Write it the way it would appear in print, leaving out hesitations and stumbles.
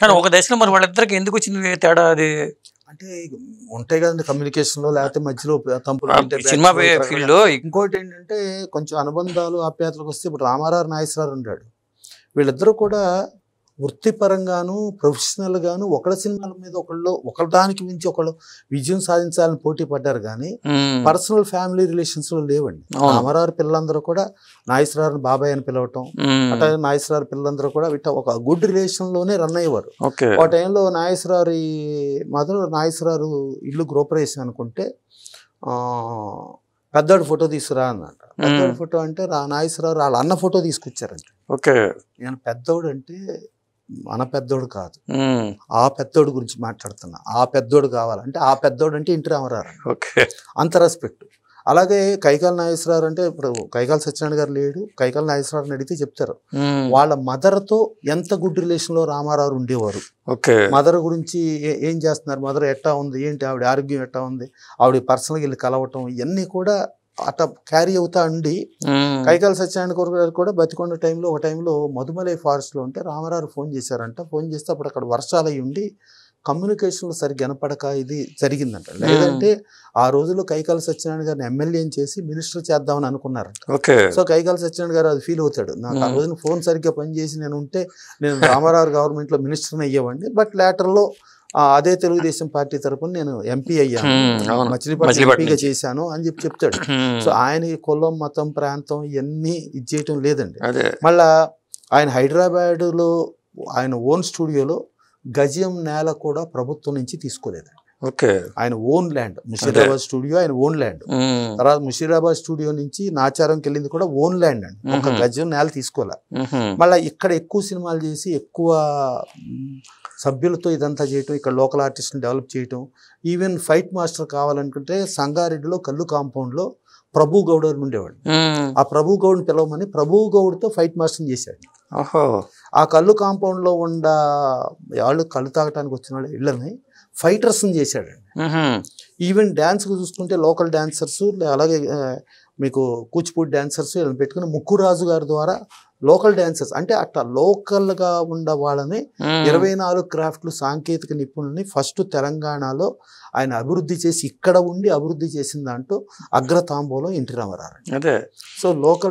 కానీ ఒక దశలో మరి వాళ్ళిద్దరికి ఎందుకు వచ్చింది తేడా? అది అంటే ఉంటాయి కదండి కమ్యూనికేషన్ లో, లేకపోతే మధ్యలో తంపులు సినిమా ఫీల్డ్ లో. ఇంకోటి ఏంటంటే కొంచెం అనుబంధాలు ఆప్యాయతలకు వస్తే ఇప్పుడు రామారావు నాగేశ్వరరావు ఉన్నాడు, వీళ్ళిద్దరూ కూడా వృత్తిపరంగాను ప్రొఫెషనల్ గాను ఒకళ్ళ సినిమాల మీద ఒకళ్ళదానికి మించి ఒకళ్ళు విజయం సాధించాలని పోటీ పడ్డారు, కానీ పర్సనల్ ఫ్యామిలీ రిలేషన్స్ లో లేవండి. రామారావు పిల్లలందరూ కూడా నాగేశ్వరరావుని బాబాయ్ అని పిలవటం, అట్లాగే నాగేశ్వరరావు పిల్లలందరూ కూడా ఒక గుడ్ రిలేషన్ లోనే రన్ అయ్యేవారు. ఆ టైంలో నాగేశ్వరరావు నాగేశ్వరరావు ఇల్లు గృహప్రవేశం అనుకుంటే పెద్దోడు ఫోటో తీసుకురా అన్నమాట. పెద్దోడు ఫోటో అంటే నాగేశ్వరరావు వాళ్ళ అన్న ఫోటో తీసుకొచ్చారంట. నేను పెద్దోడు అంటే మన పెద్దోడు కాదు, ఆ పెద్దోడు గురించి మాట్లాడుతున్నా, ఆ పెద్దోడు కావాలంటే ఆ పెద్దోడు అంటే ఇంటి రామారావు, అంత రెస్పెక్ట్. అలాగే కైకాల నాగేశ్వరరావు అంటే ఇప్పుడు కైకాల సత్యనారాయణ గారు లేడు, కైకాల నాగేశ్వరరావుని అడిగితే చెప్తారు వాళ్ళ మదర్తో ఎంత గుడ్ రిలేషన్ లో రామారావు ఉండేవారు. మదర్ గురించి ఏం చేస్తున్నారు, మదర్ ఎట్టా ఉంది, ఏంటి ఆవిడ ఆరోగ్యం ఎట్టా ఉంది, ఆవిడ పర్సనల్గా వెళ్ళి కలవటం, ఇవన్నీ కూడా అట్లా క్యారీ అవుతా ఉండి కైకాల సత్యనారాయణ గారు కూడా బతికొండ టైంలో ఒక టైంలో మధుమలై ఫారెస్ట్ లో ఉంటే రామారావు ఫోన్ చేశారంట. ఫోన్ చేస్తే అప్పుడు అక్కడ వర్షాలు అయి ఉండి కమ్యూనికేషన్లో సరిగ్గా వినపడక ఇది జరిగిందంట. లేదంటే ఆ రోజుల్లో కైకాల సత్యనారాయణ గారిని ఎమ్మెల్యేని చేసి మినిస్టర్ చేద్దామని అనుకున్నారు. సో కైకాల సత్యనారాయణ గారు అది ఫీల్ అవుతాడు, నాకు ఆ రోజున ఫోన్ సరిగ్గా పనిచేసి నేను ఉంటే నేను రామారావు గవర్నమెంట్లో మినిస్టర్ని అయ్యేవాడిని, బట్ లేటర్లో అదే తెలుగుదేశం పార్టీ తరఫున నేను ఎంపీ అయ్యాను, మచిలీపట్నం ఎంపీగా చేశాను అని చెప్తాడు. సో ఆయన కులం మతం ప్రాంతం ఇవన్నీ ఇది చేయటం లేదండి. మళ్ళా ఆయన హైదరాబాద్లో ఆయన ఓన్ స్టూడియోలో గజం నేల కూడా ప్రభుత్వం నుంచి తీసుకోలేదండి. ఆయన ఓన్ ల్యాండ్, ముషీరాబాద్ స్టూడియో ఆయన ఓన్ ల్యాండ్. తర్వాత ముషీరాబాద్ స్టూడియో నుంచి నాచారంకి వెళ్ళింది కూడా ఓన్ ల్యాండ్ అండి, ఒక గజం నేల తీసుకోలే. మళ్ళీ ఇక్కడ ఎక్కువ సినిమాలు చేసి ఎక్కువ సభ్యులతో ఇదంతా చేయటం, ఇక్కడ లోకల్ ఆర్టిస్ట్ని డెవలప్ చేయటం, ఈవెన్ ఫైట్ మాస్టర్ కావాలనుకుంటే సంగారెడ్డిలో కల్లు కాంపౌండ్లో ప్రభు గౌడ్ అని ఉండేవాడు. ఆ ప్రభు గౌడ్ని పిలవమని ప్రభు గౌడ్తో ఫైట్ మాస్టర్ని చేశాడు. ఆ కల్లు కాంపౌండ్లో ఉన్న వాళ్ళు కళ్ళు తాగటానికి వచ్చిన వాళ్ళు ఇళ్ళని ఫైటర్స్ని చేశాడండి. ఈవెన్ డ్యాన్స్కి చూసుకుంటే లోకల్ డాన్సర్స్, అలాగే మీకు కూచిపూడి డాన్సర్స్ వీళ్ళని పెట్టుకుని ముక్కురాజు గారి ద్వారా లోకల్ డాన్సర్స్ అంటే అట్లా లోకల్గా ఉన్న వాళ్ళని 24 క్రాఫ్ట్లు సాంకేతిక నిపుణుల్ని ఫస్ట్ తెలంగాణలో ఆయన అభివృద్ధి చేసి ఇక్కడ ఉండి అభివృద్ధి చేసిన దాంట్లో అగ్రతాంబోలో ఎన్టీ రామారావు. So local